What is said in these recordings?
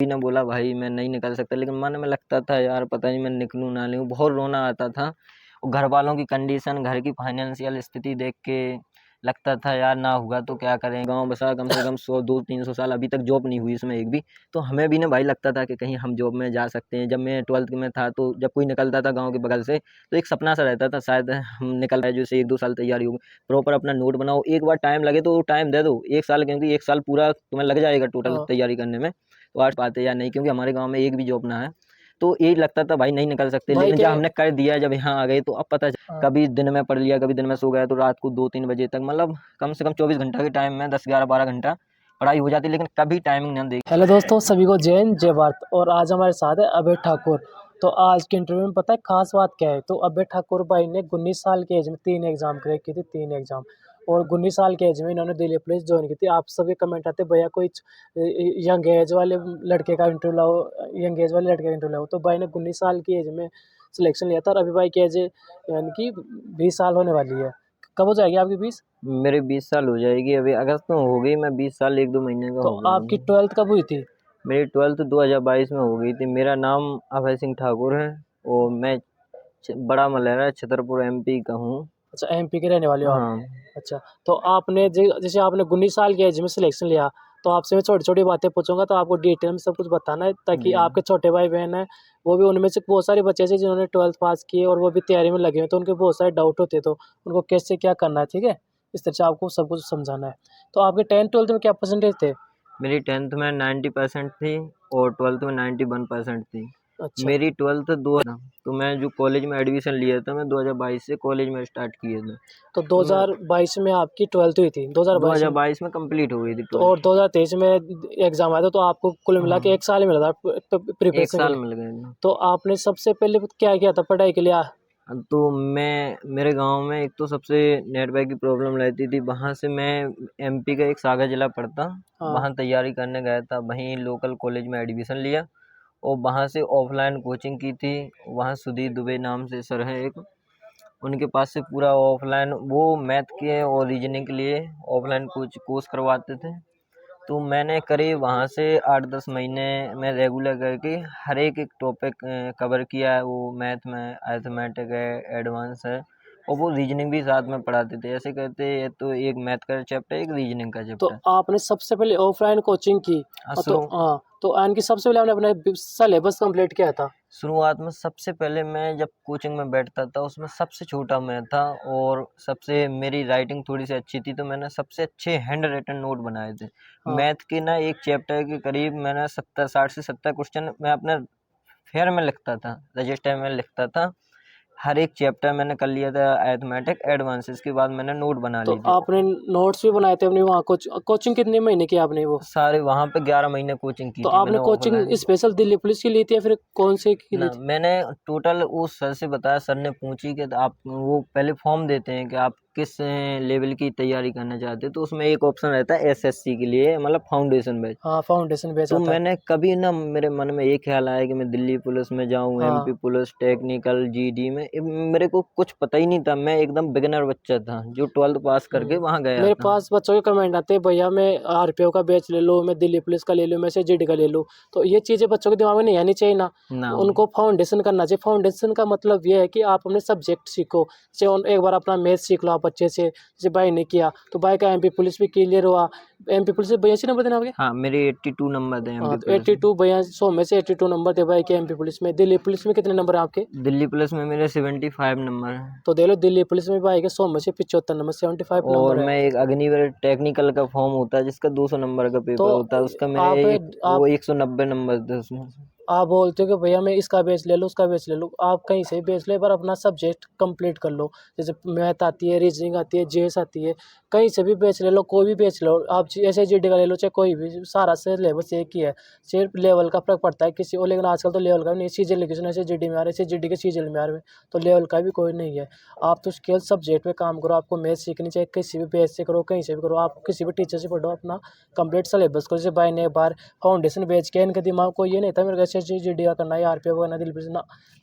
ने बोला भाई मैं नहीं निकल सकता, लेकिन मन में लगता था यार पता नहीं मैं निकलूँ ना निकलूँ, बहुत रोना आता था। और घर वालों की कंडीशन, घर की फाइनेंशियल स्थिति देख के लगता था यार ना हुआ तो क्या करें। गाँव बसा कम से कम 100-200-300 साल, अभी तक जॉब नहीं हुई इसमें एक भी। तो हमें भी ना भाई लगता था कि कहीं हम जॉब में जा सकते हैं। जब मैं 12th में था तो जब कोई निकलता था गाँव के बगल से तो एक सपना सा रहता था शायद हम निकल रहे, जैसे 1-2 साल तैयारी होगी, प्रॉपर अपना नोट बनाओ, एक बार टाइम लगे तो टाइम दे दो 1 साल, क्योंकि 1 साल पूरा तुम्हें लग जाएगा टोटल हाँ तैयारी करने में। तो आज पाते या नहीं, क्योंकि हमारे गाँव में एक भी जॉब ना है। तो यही लगता था भाई नहीं निकल सकते, भाई लेकिन के जब हमने कर दिया, जब यहाँ आ गए तो अब पता हाँ कभी दिन में पढ़ लिया, कभी दिन में सो गया, तो रात को 2-3 बजे तक, मतलब कम से कम 24 घंटा के टाइम में 10-11-12 घंटा पढ़ाई हो जाती, लेकिन कभी टाइमिंग नहीं देखी। हेलो दोस्तों, सभी को जय हिंद जय भारत। और आज हमारे साथ है अभय ठाकुर। तो आज के इंटरव्यू में पता है खास बात क्या है। तो अभय ठाकुर भाई ने 19 साल की एज में 3 एग्जाम क्रैक की थी, 3 एग्जाम। और 19 साल की एज में इन्होंने दिल्ली पुलिस ज्वाइन की थी। आप सबके कमेंट आते भैया कोई यंग एज वाले लड़के का इंटरव्यू लाओ, यंग एज वाले लड़के का इंटरव्यू लाओ। तो भाई ने 19 साल की एज में सिलेक्शन लिया था। और अभी भाई की एज यानी कि 20 साल होने वाली है। कब हो जाएगी आपकी 20? मेरे 20 साल हो जाएगी, अभी अगस्त में हो गई, मैं 20 साल 1-2 महीने का तो होगा आपकी अभी। 12th कब हुई थी? मेरी 12th 2022 में हो गई थी। मेरा नाम अभय सिंह ठाकुर है और मैं बड़ा मलहरा छतरपुर एमपी का हूँ। अच्छा, एमपी के रहने वाले हो आप। हाँ। अच्छा, तो आपने जैसे आपने 19 साल की एज में सिलेक्शन लिया, तो आपसे मैं छोटी-छोटी बातें पूछूँगा, तो आपको डिटेल में सब कुछ बताना है, ताकि जी। आपके छोटे भाई-बहन हैं, वो भी उनमें से बहुत सारे बच्चे ऐसे जिन्होंने 12th पास की है और वो भी तैयारी में लगे हुए हैं, तो उनके बहुत सारे डाउट होते हैं, तो उनको कैसे क्या करना है, ठीक है? इस तरह से आपको सब कुछ समझाना है। तो आपके 10th-12th में क्या परसेंटेज थे? मेरी 10th में 90% थी और 12th में 91% थी। अच्छा, मेरी 12th दो तो मैं जो कॉलेज में एडमिशन लिया था, मैं 2022 से कॉलेज में स्टार्ट किए थे। तो तो मैं 2022 में आपकी 12th हुई थी, 2022 में। 2022 में कंप्लीट हो गई थी तो 12th। और 2023 में एग्ज़ाम आया था, तो आपको कुल मिला के हाँ, 1 साल ही मिला था एक प्रिपरेशन के साल लिए। मिल गए ना। तो आपने सबसे पहले क्या किया था पढ़ाई के लिए? तो मेरे गांव में एक तो सबसे नेटवर्क की प्रॉब्लम रहती थी, वहाँ से मैं एमपी का एक सागर जिला पड़ता, हाँ, वहाँ तैयारी करने गया था, वहीं लोकल कॉलेज में एडमिशन लिया और वहाँ से ऑफलाइन कोचिंग की थी। वहाँ सुधीर दुबे नाम से सर हैं एक, उनके पास से पूरा ऑफलाइन वो मैथ के और रीजनिंग के लिए ऑफलाइन कोर्स करवाते थे। तो मैंने करीब वहाँ से 8-10 महीने में रेगुलर करके हर एक टॉपिक कवर किया है। वो मैथ में अरिथमेटिक है, एडवांस है, और वो रीजनिंग भी साथ में पढ़ाते थे। ऐसे करते ये तो एक मैथ का चैप्टर, एक रीजनिंग का तो चैप्टर। आपने सबसे पहले ऑफलाइन कोचिंग की। तो शुरू हाँ, तो यानी सबसे पहले आपने अपना सिलेबस कंप्लीट किया था। शुरुआत में सबसे पहले मैं जब कोचिंग में बैठता था, उसमें सबसे छोटा मैं था और सबसे मेरी राइटिंग थोड़ी सी अच्छी थी, तो मैंने सबसे अच्छे हैंड रिटन नोट बनाए थे। हाँ, मैथ के ना एक चैप्टर के करीब मैंने 60 से 70 क्वेश्चन मैं अपने फेयर में लिखता था, रजिस्टर में लिखता था। हर एक चैप्टर मैंने कर लिया था अरिथमेटिक एडवांस, इसके बाद मैंने नोट बना तो ली थी। आपने नोट्स भी बनाए थे अपनी वहाँ कोचिंग कितने महीने की आपने वो? सारे वहाँ पे 11 महीने कोचिंग की तो थी आपने मैंने coaching offline. Special Delhi police की ली थी या फिर कौन से की ली ना, थी? मैंने टोटल उस सर से बताया, सर ने पूछी कि आप वो पहले फॉर्म देते हैं कि आप किस लेवल की तैयारी करना चाहते हैं, तो उसमें एक ऑप्शन रहता है एसएससी के लिए, मतलब फाउंडेशन बैच। हाँ, फाउंडेशन बेच तो आता है। मैंने कभी ना, मेरे मन में ये ख्याल आया कि मैं दिल्ली पुलिस में जाऊं, हाँ, एमपी पुलिस, टेक्निकल, जीडी में। मेरे को कुछ पता ही नहीं था, मैं एकदम बिगिनर बच्चा था जो 12th पास करके वहां गया मेरे था। पास बच्चों के कमेंट आते हैं भैया मैं आरपीओ का बैच ले लूँ, मैं दिल्ली पुलिस का ले लूँ, मैं सीजीडी का ले लूँ। तो ये चीज़ें बच्चों के दिमाग में नहीं आनी चाहिए ना। ना, उनको फाउंडेशन करना चाहिए। फाउंडेशन का मतलब ये है कि आप अपने सब्जेक्ट सीखो। जैसे एक बार अपना मैथ सीख लो आप अच्छे से, जैसे भाई ने किया तो भाई का एमपी पुलिस भी क्लियर हुआ। एमपी पुलिस से 82 नंबर थे ना आपके? हाँ, मेरे 82 नंबर थे हाँ, एमपी तो पुलिस में। 82 भैया 100 में से 82 नंबर थे भाई के एमपी पुलिस में। दिल्ली पुलिस में कितने नंबर हैं आपके? दिल्ली पुलिस में मेरे 75 नंबर हैं। तो देख लो, दिल्ली पुलिस में भाई के 100 में से 75 नंबर, 75 और नंबर है। मैं एक अग्निवीर टेक्निकल का फॉर्म होता है जिसका 200 नंबर का तो पेपर होता है, उसका मेरे आप वो आप 190 नंबर थे उसमें। आप बोलते हो कि भैया मैं इसका बेच ले लूँ, उसका बेच ले लूँ। आप कहीं से भी बेच लो, पर अपना सब्जेक्ट कंप्लीट कर लो। जैसे मैथ आती है, रीजनिंग आती है, जीएस आती है, कहीं से भी बेच ले लो, कोई भी बेच लो। आप ऐसे जीडी का ले लो, चाहे कोई भी, सारा सिलेबस एक ही है। सिर्फ लेवल का फ़र्क पड़ता है किसी और, लेकिन आजकल तो लेवल का भी नहीं, सीजीएल ऐसे जीडी में आ रहे हैं, जीडी के सीजीएल में आ रहे हैं, तो लेवल का भी कोई नहीं है। आप तो केवल सब्जेक्ट पे काम करो। आपको मैथ सीखनी चाहिए, किसी भी बेस से करो, कहीं से भी करो, आप किसी भी टीचर से पढ़ो, अपना कंप्लीट सिलेबस करो। जैसे भाई ने एक बार फाउंडेशन बेच के, इनके दिमाग को ये नहीं था मेरे को एसएससी जीडी का करना है, आरपीएफ करना है,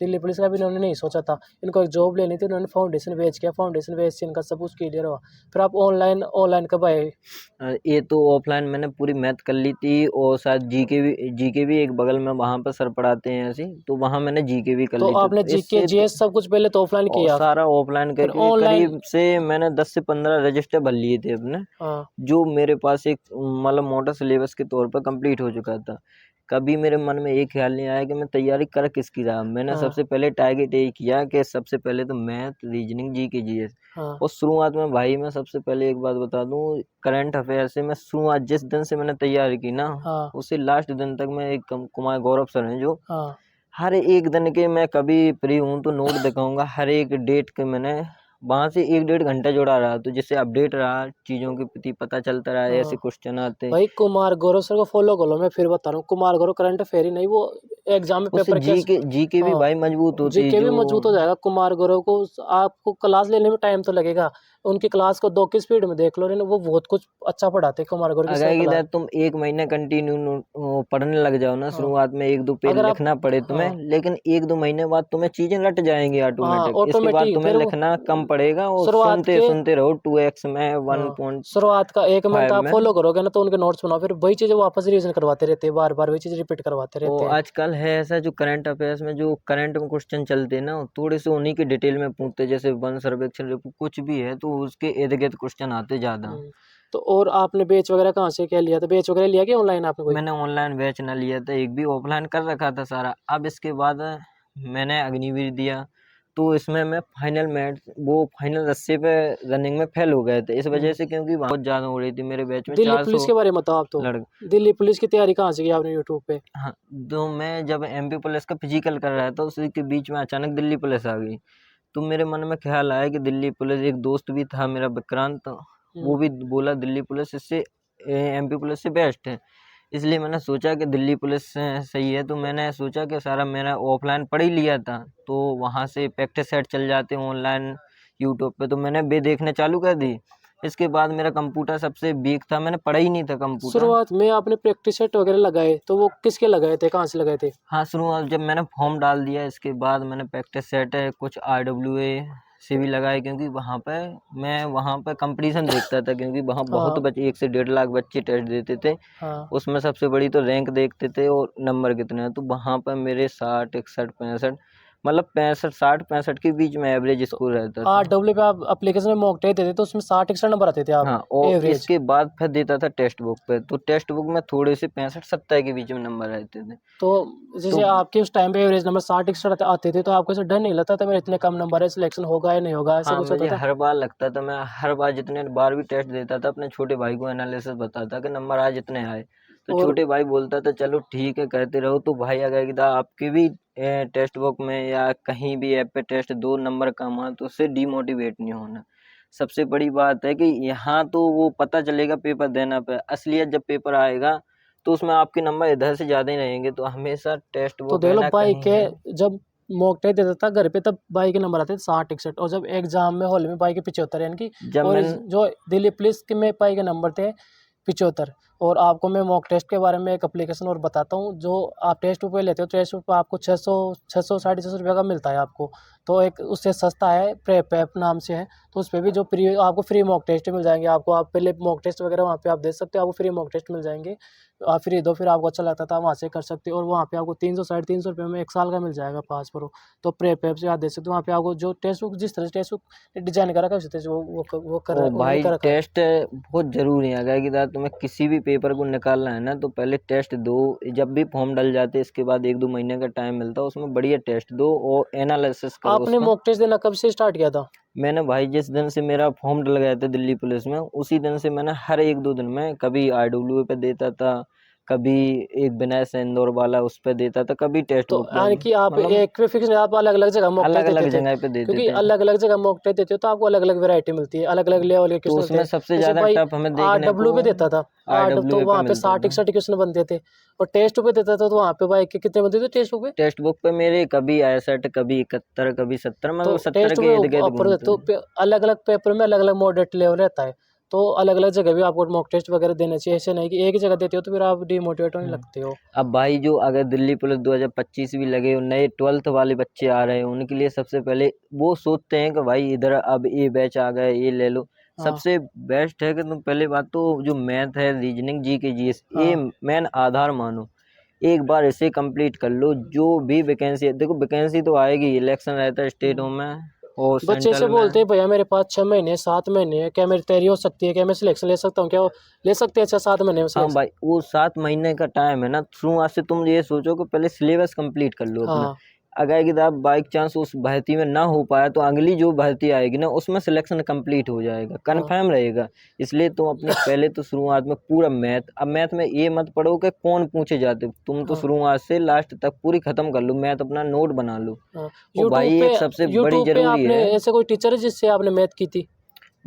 दिल्ली पुलिस का भी इन्होंने नहीं सोचा था। इनको एक जॉब लेनी थी, उन्होंने फाउंडेशन बेच किया, फाउंडेशन बेच से इनका सब कुछ क्लियर हुआ। फिर आप ऑनलाइन कब आए? ये तो ऑफलाइन मैंने पूरी मैथ कर ली थी, और शायद जीके भी एक बगल में वहाँ पर सर पढ़ाते हैं ऐसी, तो वहाँ मैंने जीके भी कर तो ली थी। आपने तो जीके इससे जीएस सब कुछ पहले तो ऑफलाइन और किया, सारा ऑफलाइन फिर करके ऑनलाइन। करीब से मैंने 10 से 15 रजिस्टर भर लिए थे अपने, हाँ जो मेरे पास एक मतलब मोटा सिलेबस के तौर पर कंप्लीट हो चुका था। कभी मेरे मन में ये ख्याल नहीं आया कि मैं तैयारी कर किसकी रहा। मैंने हाँ सबसे पहले टारगेट यही किया कि सबसे पहले तो मैथ, रीजनिंग, जीके, जीएस। हाँ और शुरुआत में भाई मैं सबसे पहले एक बात बता दूं, करंट अफेयर से मैं शुरुआत जिस दिन से मैंने तैयारी की ना, हाँ उससे लास्ट दिन तक मैं एक कुमार गौरव सर हैं जो हाँ हर एक दिन के, मैं कभी फ्री हूँ तो नोट दिखाऊंगा, हर एक डेट के मैंने वहां से 1-1.5 घंटा जुड़ा रहा, तो जिससे अपडेट रहा, चीज़ों के प्रति पता चलता रहा, ऐसे हाँ। क्वेश्चन आते। भाई कुमार गौरव सर को फॉलो करो, मैं फिर बता रहा हूँ, कुमार गौरव करंट अफेयर ही नहीं, वो एग्जाम में उससे पेपर कैसे। जीके भी हाँ भाई मजबूत होती जीके भी जो। मजबूत हो जाएगा। कुमार गौरव को आपको क्लास लेने में टाइम तो लगेगा, उनकी क्लास को 2 की स्पीड में देख लो, वो बहुत कुछ अच्छा पढ़ाते हैं कुमार गौरव की अगर सर क्लास। इधर तुम 1 महीना कंटिन्यू पढ़ने लग जाओ ना, हाँ शुरुआत में 1-2 पेज अगर आप लिखना पड़े तुम्हें, हाँ लेकिन 1-2 महीने बाद तुम्हें चीजें रट जाएंगी हाँ ऑटोमेटिक। इसके बाद ऑटोमेटिक तुम्हें फिर वो लिखना कम पड़ेगा, और शुरुआत सुनते के सुनते रहो 2x में, हाँ 1.5 शुरुआत का 1 मंथ आप में। फॉलो करोगे ना, तो उनके नोट्स बनाओ, फिर वही चीजें वापस रिवीजन करवाते रहते हैं, बार बार वही चीज रिपीट करवाते रहते और हैं। आजकल है ऐसा, जो करंट अफेयर्स में जो करंट में क्वेश्चन चलते हैं ना, थोड़े से उन्हीं की डिटेल में पूछते हैं, जैसे वन सर्वेक्षण रिपोर्ट कुछ भी है तो उसके इर्द गिर्द क्वेश्चन आते ज़्यादा। हम्म, तो और आपने बेच वगैरह कहाँ से क्या लिया था? बेच वगैरह लिया कि ऑनलाइन आपने कोई? मैंने ऑनलाइन बैच ना लिया था, एक भी ऑफलाइन कर रखा था सारा। अब इसके बाद मैंने अग्निवीर दिया, तो इसमें मैं फाइनल मैच, वो फाइनल रस्से पे रनिंग में फेल हो गए थे, इस वजह हम्म, से, क्योंकि बहुत ज़्यादा हो रही थी मेरे बैच में दिल्ली पुलिस 400 के बारे में बताओ आप तो। लड़के। दिल्ली पुलिस की तैयारी कहाँ से की आपने यूट्यूब पे? हाँ, तो मैं जब एमपी पुलिस का फिजिकल कर रहा था, उसी के बीच में अचानक दिल्ली पुलिस आ गई। तो मेरे मन में ख्याल आया कि दिल्ली पुलिस, एक दोस्त भी था मेरा विक्रांत, वो हम्म, भी बोला दिल्ली पुलिस इससे एमपी पुलिस से बेस्ट है। इसलिए मैंने सोचा कि दिल्ली पुलिस सही है, तो मैंने सोचा कि सारा मेरा ऑफलाइन पढ़ ही लिया था, तो वहाँ से प्रैक्टिस सेट चल जाते ऑनलाइन यूट्यूब पे, तो मैंने वे देखने चालू कर दी। इसके बाद मेरा कंप्यूटर सबसे वीक था, मैंने पढ़ा ही नहीं था कंप्यूटर। शुरुआत में आपने प्रैक्टिस सेट वगैरह लगाए तो वो किसके लगाए थे, कहाँ से लगाए थे? हाँ, शुरुआत जब मैंने फॉर्म डाल दिया, इसके बाद मैंने प्रैक्टिस सेट है कुछ RWA से भी लगाए, क्योंकि वहाँ पे कंपटीशन देखता था, क्योंकि वहाँ बहुत हाँ बच्चे, 1 से 1.5 लाख बच्चे टेस्ट देते थे। हाँ उसमें सबसे बड़ी तो रैंक देखते थे और नंबर कितने हैं, तो वहाँ पर मेरे 60, 61, 65, मतलब 65, 60, 65 के बीच में एवरेज तो स्कोर रहता था। RW पे आप एप्लीकेशन में मॉक टेस्ट देते तो उसमें 60-61 नंबर आते थे आप हाँ, और एवरेज। इसके बाद फिर देता था टेक्स्ट बुक पे, तो टेक्स्ट बुक में थोड़े से 65-70 के बीच में नंबर रहते थे। तो तो जैसे आपके उस टाइम पे एवरेज नंबर 60-61 आते थे, तो आपको ऐसा डर नहीं लगता था मेरे इतने कम नंबर है, सिलेक्शन होगा या नहीं होगा, ऐसा हाँ, कुछ होता मुझे था? हर बार लगता था, मैं हर बार जितने बार भी टेस्ट देता था, अपने छोटे भाई को एनालिसिस बताता कि नंबर आज इतने आए, तो और छोटे भाई बोलता था चलो ठीक है करते रहो। तो भाई अगर आपके भी टेक्स्ट बुक में या कहीं भी ऐप पे टेस्ट 2 नंबर कम आ, तो उससे डीमोटिवेट नहीं होना। सबसे बड़ी बात है कि यहाँ तो वो पता चलेगा पेपर देना पे, असलियत जब पेपर आएगा तो उसमें आपके नंबर इधर से ज़्यादा ही रहेंगे। तो हमेशा टेक्स्ट तो बुक देख है लो ना भाई कहीं के, है। जब मॉक टेस्ट देता था घर पे तब भाई के नंबर आते थे 60-61, और जब एग्जाम में हॉल में भाई के 75, यानी कि जब और मैंने जो दिल्ली पुलिस के में भाई के नंबर थे 75। और आपको मैं मॉक टेस्ट के बारे में एक एप्लीकेशन और बताता हूँ, जो आप टेस्ट बुक पे लेते हो, टेस्ट बुक पे आपको 600 650 रुपये का मिलता है आपको। तो एक उससे सस्ता है, प्रेप ऐप नाम से है, तो उस पर भी जो फ्री आपको फ्री मॉक टेस्ट मिल जाएंगे आपको। आप पहले मॉक टेस्ट वगैरह वहाँ पे आप दे सकते हो, आपको फ्री मॉक टेस्ट मिल जाएंगे। आप फ्री दो, फिर आपको अच्छा लगता था वहाँ से कर सकते हो, और वहाँ पे आपको 300 साढ़े 300 रुपये में 1 साल का मिल जाएगा पास प्रो। तो प्रेप ऐप से आप दे सकते हो, वहाँ पे आपको जो टेस्ट बुक, जिस तरह से टेस्ट बुक डिजाइन करा कर सकते हो, वो कर ओ उन्होंने भाई, कर रखा है। टेस्ट बहुत जरूरी है। अगर कि तुम्हें किसी भी पेपर को निकालना है ना, तो पहले टेस्ट दो। जब भी फॉर्म डल जाते इसके बाद 1-2 महीने का टाइम मिलता है, उसमें बढ़िया टेस्ट दो और एनालिसिस करो आपने उसका। मॉक टेस्ट देना कब से स्टार्ट किया था? मैंने भाई जिस दिन से मेरा फॉर्म डल गया था दिल्ली पुलिस में, उसी दिन से मैंने हर 1-2 दिन में कभी RWA पे देता था, कभी एक विनय इंदौर वाला उस पे देता था, कभी टेक्स्ट तो बुक पे, यानी कि आप मतलब एक पे फिक्स, आप अलग अलग जगह मॉक टेस्ट अलग देते अलग थे? जगह पे देते क्योंकि थे। अलग अलग जगह मॉक टेस्ट देते हो तो आपको अलग अलग वैरायटी मिलती है, अलग अलग लेवल के तो क्वेश्चन मिलते उसमें हैं। सबसे जैसे ज्यादा भाई टफ हमें आर देखने को डब्ल्यू पे देता था, तो RWA पे वहाँ पे मिलता था। 60-61 क्वेश्चन बनते थे। और टेस्ट पे देता था तो वहाँ पे भाई कितने बनते थे टेस्ट पे? टेक्स्ट बुक पे मेरे कभी 61, कभी 71, कभी 70, तो मतलब 70 टेस्ट के पे इर्द गिर्द ऊपर घूमते तो थे। अलग अलग पेपर में अलग अलग मॉडरेट लेवल रहता है। तो अलग अलग जगह भी आपको मॉक टेस्ट वगैरह देना चाहिए। ऐसे नहीं कि एक ही जगह देते हो तो फिर आप डिमोटिवेट होने लगते हो। अब भाई जो अगर दिल्ली पुलिस 2025 भी लगे और नए 12th वाले बच्चे आ रहे हैं, उनके लिए सबसे पहले वो सोचते हैं कि भाई इधर अब ये बैच आ गए, ये ले लो। हाँ सबसे बेस्ट है कि तुम पहले बात तो जो मैथ है, रीजनिंग, जी के जीएस, ये हाँ मेन आधार मानो। एक बार इसे कंप्लीट कर लो, जो भी वैकेंसी है, देखो वैकेंसी तो आएगी, इलेक्शन रहता है स्टेटों में और बच्चे से सेंट्रल में। बोलते हैं भैया मेरे पास 6 महीने 7 महीने है, क्या मेरी तैयारी हो सकती है, क्या मैं सिलेक्शन ले सकता हूँ, क्या वो ले सकते हैं 6-7 महीने में हाँ सिलेक्शन? भाई, वो 7 महीने का टाइम है ना, शुरुआत से तुम ये सोचो कि पहले सिलेबस कंप्लीट कर लो अपना। हाँ अगर कि आप बाई चांस उस भर्ती में ना हो पाया तो अगली जो भर्ती आएगी ना उसमें सिलेक्शन कंप्लीट हो जाएगा, हाँ कन्फर्म रहेगा। इसलिए तुम अपने पहले तो शुरुआत में पूरा मैथ, अब मैथ में ये मत पढ़ो कि कौन पूछे जाते, तुम तो हाँ शुरुआत से लास्ट तक पूरी खत्म कर लो, मैथ अपना नोट बना लो। हाँ। और भाई एक सबसे बड़ी यूट्यूब पे जरूरी आपने है, ऐसे कोई टीचर है जिससे आपने मैथ की थी?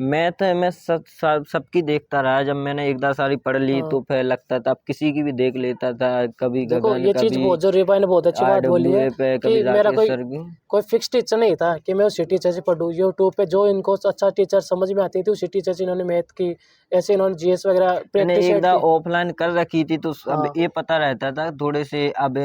मैथ है, मैं सबकी देखता रहा। जब मैंने एक दो सारी पढ़ ली हाँ तो फिर लगता था अब किसी की भी देख लेता था, कभी देखो गगन, ये चीज कभी बहुत जरूरी है, भाई ने बहुत अच्छी बात बोली है RWA पे, कभी कि मेरा राकेश कोई सर की। कोई फिक्स टीचर नहीं था कि मैं उसी टीचर से पढ़ूँ। यूट्यूब पे जो इनको अच्छा टीचर समझ में आती थी उसी टीचर से इन्होंने मैथ की, ऐसे इन्होंने जीएस वगैरह मैंने प्रैक्टिस एक सेट बार की। ऑफलाइन कर रखी थी तो अब हाँ ये पता रहता था थोड़े से, अब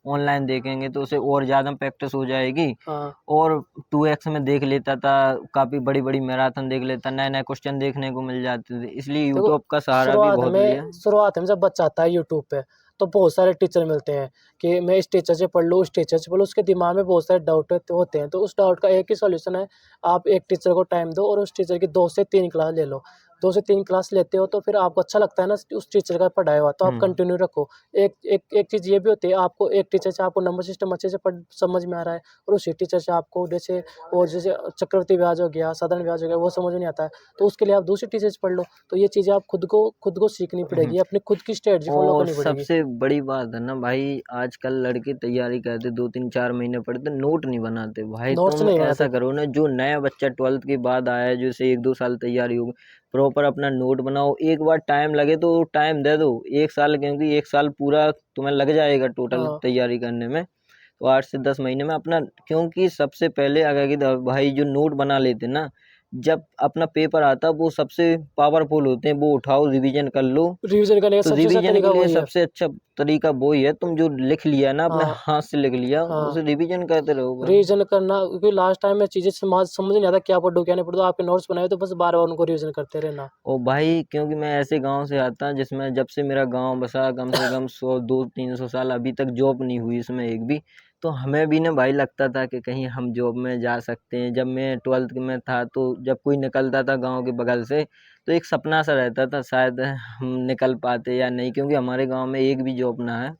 ऑनलाइन देखेंगे तो उसे और ज़्यादा प्रैक्टिस हो जाएगी। हाँ और 2x में देख लेता था, काफ़ी बड़ी बड़ी मैराथन देख लेता, नए नए क्वेश्चन देखने को मिल जाते थे, इसलिए देखो यूट्यूब का सहारा भी बहुत लिया। शुरुआत में जब बच्चा आता है यूट्यूब पे तो बहुत सारे टीचर मिलते हैं कि मैं इस टीचर से पढ़ लूँ उस टीचर से पढ़ लूँ। उसके दिमाग में बहुत सारे डाउट होते हैं, तो उस डाउट का एक ही सॉल्यूशन है, आप एक टीचर को टाइम दो और उस टीचर की 2 से 3 क्लास ले लो। 2 से 3 क्लास लेते हो तो फिर आपको अच्छा लगता है ना उस टीचर का पढ़ाया हुआ, तो आप हम्म कंटिन्यू रखो। एक चीज़ ये भी होती है, आपको एक टीचर से आपको नंबर सिस्टम अच्छे से पढ़ समझ में आ रहा है और उसी टीचर से आपको जैसे चक्रवृद्धि ब्याज हो गया, साधारण ब्याज हो गया, वो समझ नहीं आता है, तो उसके लिए आप दूसरे टीचर से पढ़ लो। तो ये चीज़ें आप खुद को सीखनी हम्म। पड़ेगी, अपनी खुद की स्ट्रेटजी फॉलो और करनी पड़ेगी। सबसे बड़ी बात है ना भाई, आजकल लड़के तैयारी करते 2 3 4 महीने पढ़ते, नोट नहीं बनाते। भाई नोट्स तुम नहीं ऐसा बनाते। करो ना, जो नया बच्चा 12th के बाद आया है, जैसे 1 2 साल तैयारी होगी, प्रॉपर अपना नोट बनाओ। एक बार टाइम लगे तो टाइम दे दो, 1 साल, क्योंकि 1 साल पूरा तुम्हें लग जाएगा टोटल हाँ तैयारी करने में। तो 8 से 10 महीने में अपना, क्योंकि सबसे पहले अगर कि भाई जो नोट बना लेते ना, जब अपना पेपर आता वो सबसे पावरफुल होते हैं, वो उठाओ रिवीजन कर लो। रिवीजन करने का तो सबसे अच्छा रिवीजन के तरीका लिए वही है। सबसे अच्छा तरीका वो ही है, तुम जो लिख लिया ना अपने हाँ हाथ से लिख लिया, हाँ उसे रिवीजन करते रहो बस। रिवीजन करना, क्योंकि लास्ट टाइम में चीज़ें समझ नहीं आता क्या पढ़ूँ क्या नहीं पढ़ूँ, तो आपके नोट्स बनाए तो बस बार बार उनको रिवीजन करते रहना। और भाई क्योंकि मैं ऐसे गांव से आता, जिसमें जब से मेरा गांव बसा कम से कम 100 200 300 साल, अभी तक जॉब नहीं हुई इसमें एक भी। तो हमें भी ना भाई लगता था कि कहीं हम जॉब में जा सकते हैं। जब मैं 12th में था तो जब कोई निकलता था गांव के बगल से, तो एक सपना सा रहता था शायद हम निकल पाते या नहीं, क्योंकि हमारे गांव में एक भी जॉब ना है।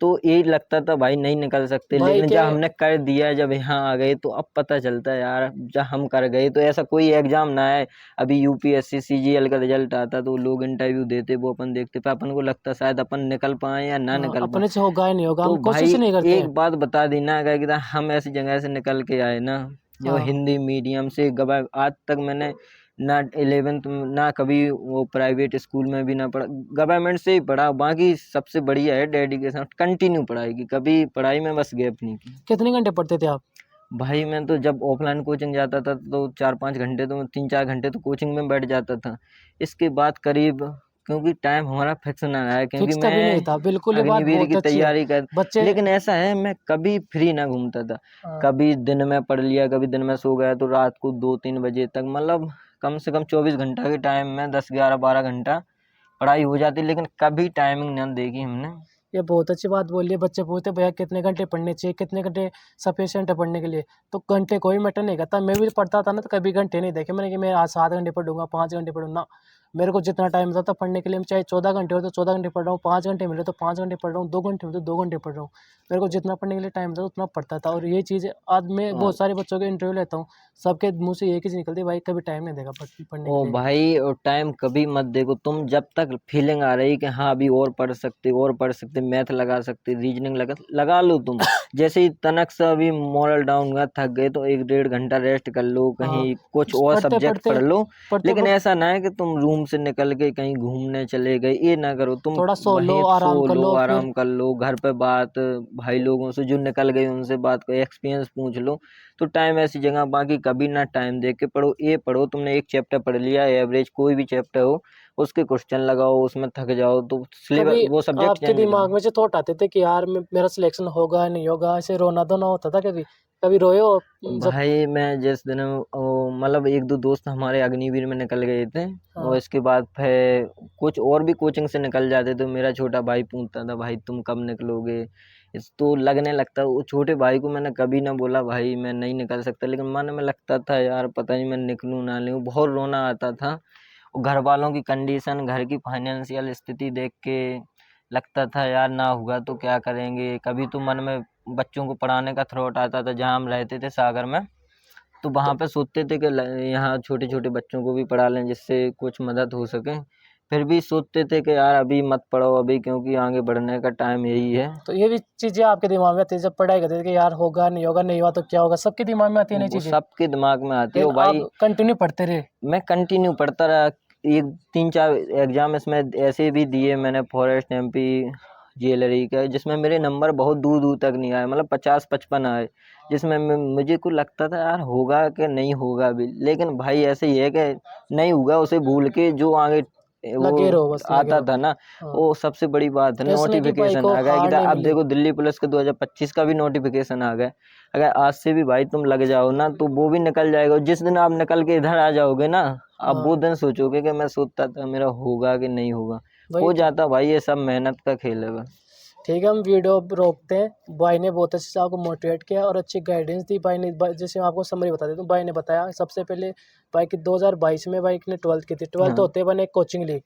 तो यही लगता था भाई नहीं निकल सकते, भाई लेकिन क्या जब है, हमने कर दिया, जब यहाँ आ गए तो अब पता चलता है यार, जब हम कर गए तो ऐसा कोई एग्जाम ना है। अभी यूपीएससी सीजीएल का रिजल्ट आता तो लोग इंटरव्यू देते, वो अपन देखते पे अपन को लगता शायद अपन निकल पाए या ना हाँ, निकल पाए। अपने से होगा ही नहीं होगा, हम तो कोशिश भाई ही नहीं करते एक हैं। बात बता दी ना, अगर कि हम ऐसी जगह से निकल के आए ना, जो हाँ हिंदी मीडियम से गवा, आज तक मैंने ना 11th ना कभी वो प्राइवेट स्कूल में भी ना पढ़ा, गवर्नमेंट से ही पढ़ा। बाकी सबसे बढ़िया है डेडिकेशन, कंटिन्यू पढ़ाई की, कभी पढ़ाई में बस गैप नहीं की। कितने घंटे पढ़ते थे आप? भाई मैं तो जब ऑफलाइन कोचिंग जाता था तो 4 5 घंटे, तो 3 4 घंटे तो कोचिंग में बैठ जाता था। इसके बाद करीब, क्योंकि टाइम हमारा फिक्स ना रहा है, क्योंकि फिक्स कभी नहीं मैं था, बिल्कुल ये बात अग्निवीर बहुत की अच्छी है। तैयारी कर, बच्चे लेकिन ऐसा है मैं कभी फ्री ना घूमता था। हाँ कभी दिन में पढ़ लिया, कभी दिन में सो गया, तो रात को 2 3 बजे तक, मतलब कम से कम 24 घंटा के टाइम में 10 11 12 घंटा पढ़ाई हो जाती, लेकिन कभी टाइमिंग नहीं देखी हमने। ये बहुत अच्छी बात बोली है। बच्चे पूछते भैया कितने घंटे पढ़ने चाहिए, कितने घंटे सफिशिएंट है पढ़ने के लिए, तो घंटे कोई मैटर नहीं करता। मैं भी पढ़ता था ना तो कभी घंटे नहीं देखे मैंने कि मैं आज 7 घंटे पढ़ूंगा 5 घंटे पढ़ूंगा। मेरे को जितना टाइम मिलता था पढ़ने के लिए, चाहे 14 घंटे हो तो 14 घंटे पढ़ रहा हूँ, 5 घंटे मिले तो 5 घंटे पढ़ रहा हूँ, 2 घंटे मिले तो 2 घंटे पढ़ रहा हूँ। मेरे को जितना पढ़ने के लिए टाइम मिलता था उतना पढ़ता था। और ये चीज़ आज मैं और बहुत सारे बच्चों के इंटरव्यू लेता हूँ, सबके मुँह से एक ही चीज़ निकलती है, भाई कभी टाइम नहीं देगा पढ़ने के ओ लिए। भाई, और टाइम कभी मत देखो तुम, जब तक फीलिंग आ रही कि हाँ अभी और पढ़ सकते, और पढ़ सकते, मैथ लगा सकते, रीजनिंग लगा लो तुम। जैसे ही तनक से अभी मॉरल डाउन हुआ, थक गए, तो 1 1.5 घंटा रेस्ट कर लो, हाँ कहीं कुछ और पढ़ते सब्जेक्ट पढ़ते पढ़ लो। पढ़ते लेकिन पढ़ते ऐसा ना है कि तुम रूम रूम से निकल के कहीं घूमने चले गए, ये ना करो तुम। थोड़ा सो लो, वहीं आराम कर लो, आराम फिर कर लो, घर पे बात, भाई लोगों से जो निकल गए उनसे बात करो, एक्सपीरियंस पूछ लो। तो टाइम ऐसी जगह, बाकी कभी ना टाइम देख के पढ़ो। ये पढ़ो, तुमने एक चैप्टर पढ़ लिया, एवरेज कोई भी चैप्टर हो, उसके क्वेश्चन लगाओ, उसमें थक जाओ तो सिलेबस कभी वो सब्जेक्ट आपके चेंज करो। दिमाग में से थॉट आते थे कि यार मेरा सिलेक्शन होगा नहीं होगा, ऐसे रोना धोना होता था कभी? कभी रोए हो जब? भाई मैं जिस दिन मतलब एक दो दोस्त हमारे अग्निवीर में निकल गए थे, और हाँ। इसके बाद फिर कुछ और भी कोचिंग से निकल जाते, तो मेरा छोटा भाई पूछता था भाई तुम कब निकलोगे। इस तो लगने लगता, वो छोटे भाई को मैंने कभी ना बोला भाई मैं नहीं निकल सकता, लेकिन मन में लगता था यार पता नहीं मैं निकलूँ ना निकलूँ, बहुत रोना आता था। और घर वालों की कंडीशन, घर की फाइनेंशियल स्थिति देख के लगता था यार ना हुआ तो क्या करेंगे। कभी तो मन में बच्चों को पढ़ाने का थॉट आता था, जहाँ हम रहते थे सागर में, तो वहाँ पे सोचते थे कि यहाँ छोटे छोटे बच्चों को भी पढ़ा लें जिससे कुछ मदद हो सके। फिर भी सोचते थे कि यार अभी मत पढ़ो अभी, क्योंकि आगे बढ़ने का टाइम यही है। तो ये भी चीजें आपके दिमाग में आती है जब पढ़ाई करते थे कि यार होगा नहीं होगा, नहीं हुआ तो क्या होगा? सबके दिमाग में आती है नई वो चीजें। सबके दिमाग में आती है। लेकिन और भाई आप कंटिन्यू पढ़ते रहे। मैं कंटिन्यू पढ़ता रहा। एक 3-4 एग्जाम इसमें ऐसे भी दिए मैंने, फॉरेस्ट एमपी ज्वेलरी का, जिसमें मेरे नंबर बहुत दूर दूर तक नहीं आए, मतलब 50-55 आए, जिसमें मुझे को लगता था यार होगा कि नहीं होगा भी। लेकिन भाई ऐसे ही है कि नहीं हुआ, उसे भूल के जो आगे वो लगे रहो, बस लगे आता रहो। था ना, हाँ। वो सबसे बड़ी बात है। कृष्ण की बाई नोटिफिकेशन को आ गया हार कि नहीं अब मिली। देखो दिल्ली पुलिस के 2025 का भी नोटिफिकेशन आ गया। अगर आज से भी भाई तुम लग जाओ ना तो वो भी निकल जाएगा। और जिस दिन आप निकल के इधर आ जाओगे ना, आप हाँ वो दिन सोचोगे कि मैं सोचता था मेरा होगा कि नहीं होगा। वही हो तो। जाता भाई, ये सब मेहनत का खेल है बस। ठीक है, हम वीडियो अब रोकते हैं। भाई ने बहुत अच्छे से आपको मोटिवेट किया और अच्छी गाइडेंस दी। जैसे मैं आपको समरी बता देता हूँ, भाई ने बताया सबसे पहले भाई की 2022 में भाई ने 12th की थी। 12th हाँ होते मैंने एक कोचिंग ली,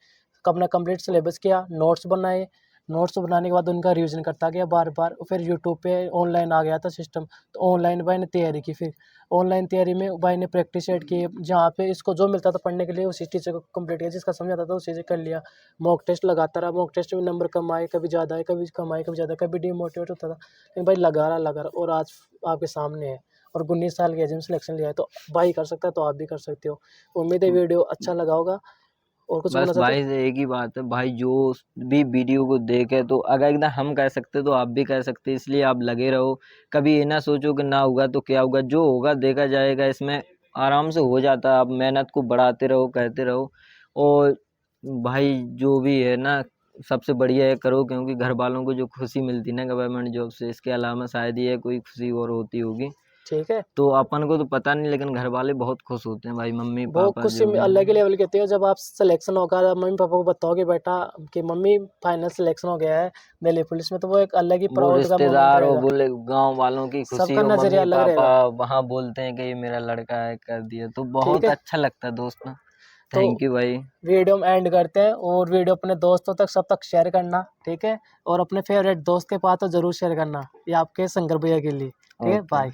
अपना कंप्लीट सिलेबस किया, नोट्स बनाए। नोट्स बनाने के बाद उनका रिवीजन करता गया बार बार। फिर यूट्यूब पे ऑनलाइन आ गया था सिस्टम, तो ऑनलाइन भाई ने तैयारी की। फिर ऑनलाइन तैयारी में भाई ने प्रैक्टिस सेट की, जहाँ पे इसको जो मिलता था पढ़ने के लिए उसी टीचर को कंप्लीट किया, जिसका समझ आता था उसी से कर लिया। मॉक टेस्ट लगाता रहा, मॉक टेस्ट में नंबर कम आए, कभी ज़्यादा आए, कभी कम आए, कभी ज़्यादा, कभी डिमोटिवेट होता था, लेकिन भाई लगा रहा और आज आपके सामने है। और 19 साल की एज में सिलेक्शन लिया है, तो भाई कर सकता है तो आप भी कर सकते हो। उम्मीद है वीडियो अच्छा लगा होगा। और कुछ बस बोलना चाहते हो? भाई से एक ही बात है भाई, जो भी वीडियो को देखे तो अगर एकदम हम कह सकते तो आप भी कह सकते, इसलिए आप लगे रहो। कभी ये ना सोचो कि ना होगा तो क्या होगा, जो होगा देखा जाएगा, इसमें आराम से हो जाता है। आप मेहनत को बढ़ाते रहो, कहते रहो। और भाई जो भी है ना, सबसे बढ़िया है करो, क्योंकि घर वालों को जो खुशी मिलती ना गवर्नमेंट जॉब से, इसके अलावा शायद ये कोई खुशी और होती होगी। ठीक है। तो अपन को तो पता नहीं, लेकिन घर वाले बहुत खुश होते हैं भाई, मम्मी वो पापा खुशी जो भी अलग ही हैं। लेवल की होती है जब आप सिलेक्शन होगा, जब मम्मी पापा को बताओगे बेटा कि मम्मी फाइनल सिलेक्शन हो गया है दिल्ली पुलिस में, तो वो एक अलग ही वो प्राउड का मोमेंट रिश्तेदार और रहेगा। बोले गांव वालों की खुशी, सबका और नजरिया मम्मी अलग पापा रहेगा। वहाँ बोलते हैं कि ये मेरा लड़का है, कर दिया, तो ठीक बहुत है, अच्छा लगता है दोस्त ना। तो थैंक यू भाई। वीडियो में एंड करते हैं, और वीडियो अपने दोस्तों तक सब तक शेयर करना, ठीक है? और अपने फेवरेट दोस्त के पास तो जरूर शेयर करना, ये आपके शंकर भैया के लिए। ठीक है, ओके। बाय।